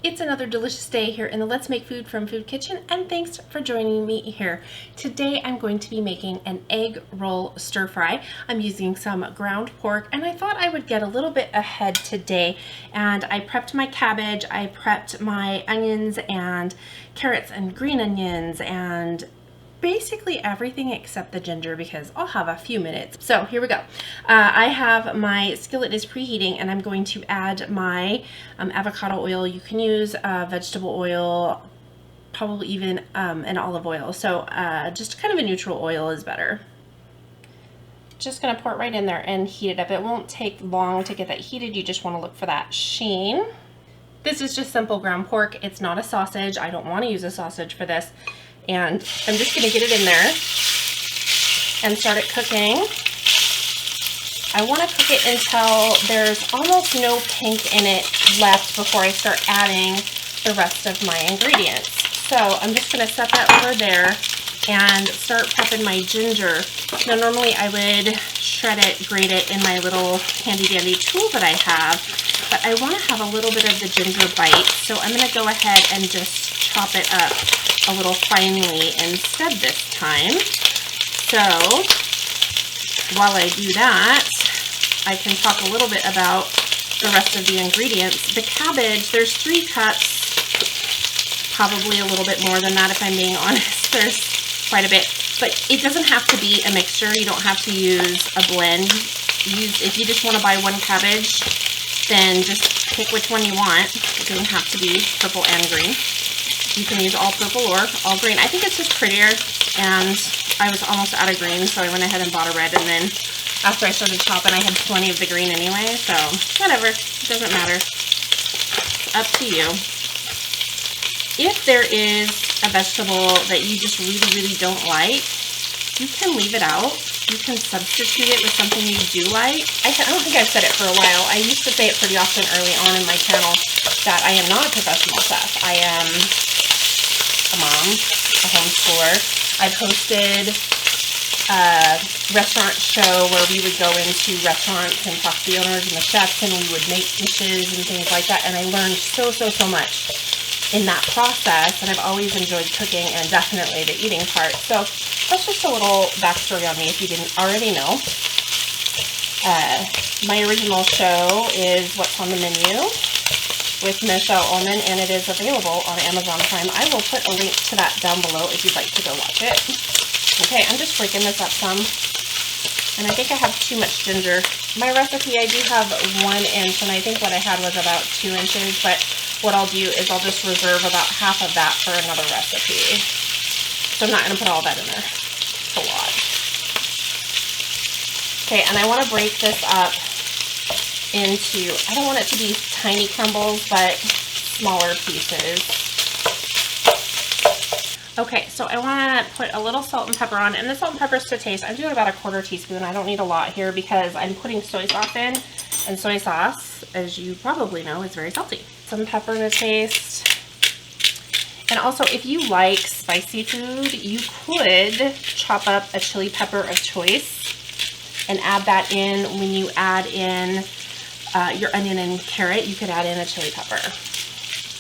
It's another delicious day here in the Let's Make Food from Food Kitchen, and thanks for joining me here. Today I'm going to be making an egg roll stir fry. I'm using some ground pork, and I thought I would get a little bit ahead today, and I prepped my cabbage, I prepped my onions and carrots and green onions and basically everything except the ginger because I'll have a few minutes. So here we go. I have my skillet is preheating, and I'm going to add my avocado oil. You can use vegetable oil, probably even an olive oil. So just kind of a neutral oil is better. Just gonna pour it right in there and heat it up. It won't take long to get that heated. You just want to look for that sheen. This is just simple ground pork. It's not a sausage. I don't want to use a sausage for this. And I'm just going to get it in there and start it cooking. I want to cook it until there's almost no pink in it left before I start adding the rest of my ingredients. So I'm just going to set that over there and start prepping my ginger. Now normally I would shred it, grate it in my little handy dandy tool that I have, but I want to have a little bit of the ginger bite, so I'm going to go ahead and just chop it up a little finely instead this time. So while I do that, I can talk a little bit about the rest of the ingredients. The cabbage, there's 3 cups, probably a little bit more than that if I'm being honest. There's quite a bit, but it doesn't have to be a mixture. You don't have to use a blend. If you just want to buy one cabbage, then just pick which one you want. It doesn't have to be purple and green. You can use all purple or all green. I think it's just prettier, and I was almost out of green, so I went ahead and bought a red, and then after I started chopping, I had plenty of the green anyway, so whatever, it doesn't matter. It's up to you. If there is a vegetable that you just really don't like, you can leave it out. You can substitute it with something you do like. I don't think I've said it for a while. I used to say it pretty often early on in my channel that I am not a professional chef. I am a mom, a homeschooler. I've hosted a restaurant show where we would go into restaurants and talk to the owners and the chefs, and we would make dishes and things like that, and I learned so much in that process, and I've always enjoyed cooking and definitely the eating part. So that's just a little backstory on me if you didn't already know. My original show is What's on the Menu with Michelle Ullman, and it is available on Amazon Prime. I will put a link to that down below if you'd like to go watch it. Okay, I'm just breaking this up some, and I think I have too much ginger. My recipe, I do have 1 inch, and I think what I had was about 2 inches, but what I'll do is I'll just reserve about half of that for another recipe. So I'm not going to put all that in there. It's a lot. Okay, and I want to break this up into, I don't want it to be tiny crumbles, but smaller pieces. Okay, so I want to put a little salt and pepper on, and the salt and pepper is to taste. I'm doing about a 1/4 teaspoon. I don't need a lot here because I'm putting soy sauce in, and soy sauce, as you probably know, is very salty. Some pepper to taste. And also, if you like spicy food, you could chop up a chili pepper of choice and add that in when you add in your onion and carrot. You could add in a chili pepper.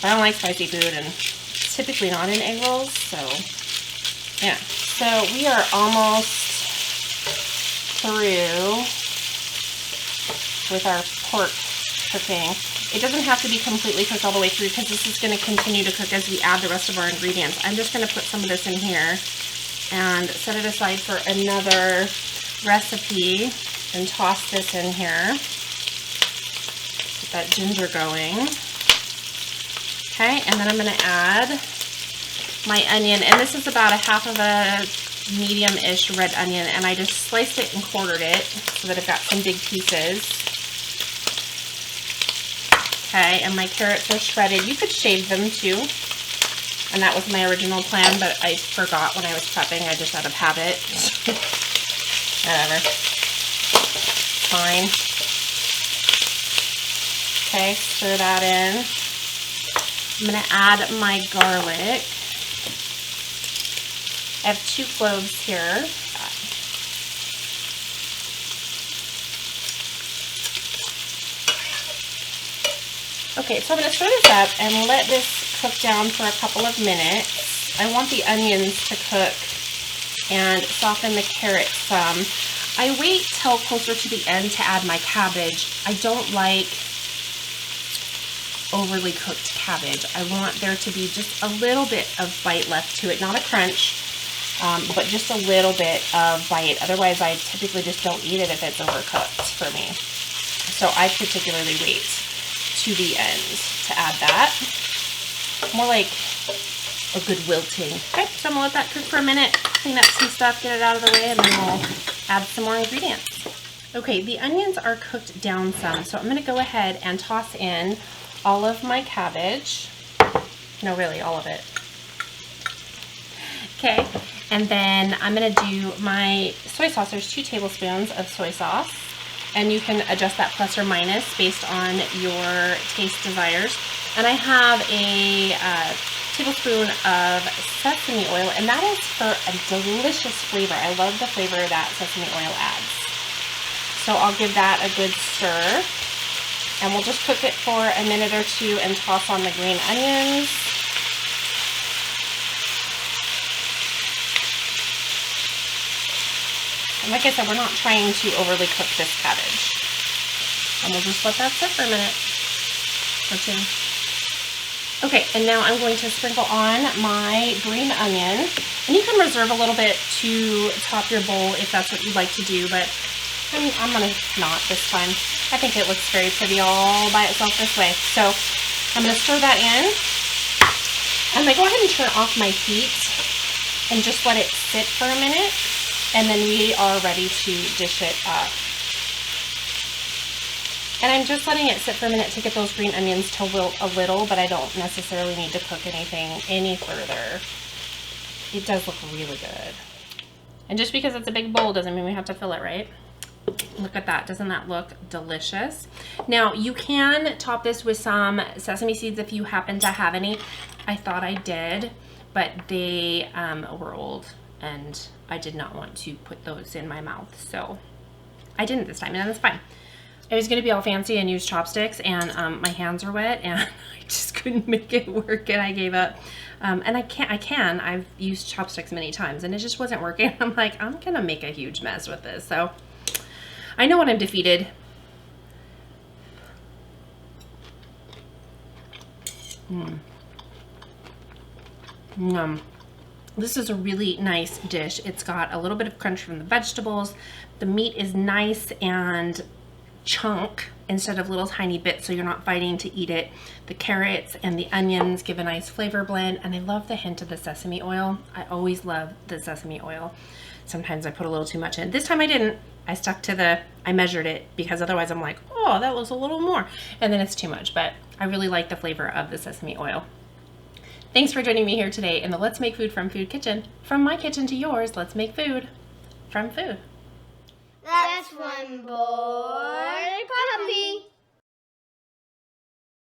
I don't like spicy food, and it's typically not in egg rolls, so yeah. So we are almost through with our pork cooking. It doesn't have to be completely cooked all the way through because this is going to continue to cook as we add the rest of our ingredients. I'm just going to put some of this in here and set it aside for another recipe and toss this in here. Get that ginger going. Okay, and then I'm going to add my onion, and this is about a half of a medium-ish red onion, and I just sliced it and quartered it so that I've got some big pieces. Okay, and my carrots are shredded. You could shave them too, and that was my original plan, but I forgot when I was prepping. I just out of habit. Whatever. Fine. Okay, stir that in. I'm going to add my garlic. I have 2 cloves here. Okay, so I'm going to stir this up and let this cook down for a couple of minutes. I want the onions to cook and soften the carrot some. I wait till closer to the end to add my cabbage. I don't like overly cooked cabbage. I want there to be just a little bit of bite left to it, not a crunch, but just a little bit of bite. Otherwise, I typically just don't eat it if it's overcooked for me. So I particularly wait to the end to add that. More like a good wilting. Okay, so I'm gonna let that cook for a minute, clean up some stuff, get it out of the way, and then we'll add some more ingredients. Okay, the onions are cooked down some, so I'm gonna go ahead and toss in all of my cabbage. No, really, all of it. Okay, and then I'm gonna do my soy sauce. There's 2 tablespoons of soy sauce, and you can adjust that plus or minus based on your taste desires. And I have a tablespoon of sesame oil, and that is for a delicious flavor. I love the flavor that sesame oil adds. So I'll give that a good stir, and we'll just cook it for a minute or 2 and toss on the green onions. And like I said, we're not trying to overly cook this cabbage. And we'll just let that sit for a minute or 2. Okay, and now I'm going to sprinkle on my green onion. And you can reserve a little bit to top your bowl if that's what you'd like to do, but I'm gonna not this time. I think it looks very pretty all by itself this way. So I'm gonna stir that in. I'm gonna go ahead and turn off my heat and just let it sit for a minute. And then we are ready to dish it up. And I'm just letting it sit for a minute to get those green onions to wilt a little, but I don't necessarily need to cook anything any further. It does look really good. And just because it's a big bowl doesn't mean we have to fill it, right? Look at that. Doesn't that look delicious? Now, you can top this with some sesame seeds if you happen to have any. I thought I did, but they were old, and I did not want to put those in my mouth, so I didn't this time, and that's fine. I was going to be all fancy and use chopsticks, and my hands are wet, and I just couldn't make it work, and I gave up. And I've used chopsticks many times, and it just wasn't working. I'm like, I'm going to make a huge mess with this, so I know when I'm defeated. This is a really nice dish. It's got a little bit of crunch from the vegetables. The meat is nice and chunk instead of little tiny bits, so you're not fighting to eat it. The carrots and the onions give a nice flavor blend, and I love the hint of the sesame oil. I always love the sesame oil. Sometimes I put a little too much in. This time I didn't. I stuck to I measured it, because otherwise I'm like, oh, that was a little more, and then it's too much. But I really like the flavor of the sesame oil. Thanks for joining me here today in the Let's Make Food from Food kitchen. From my kitchen to yours, let's make food from food. That's one boy puppy.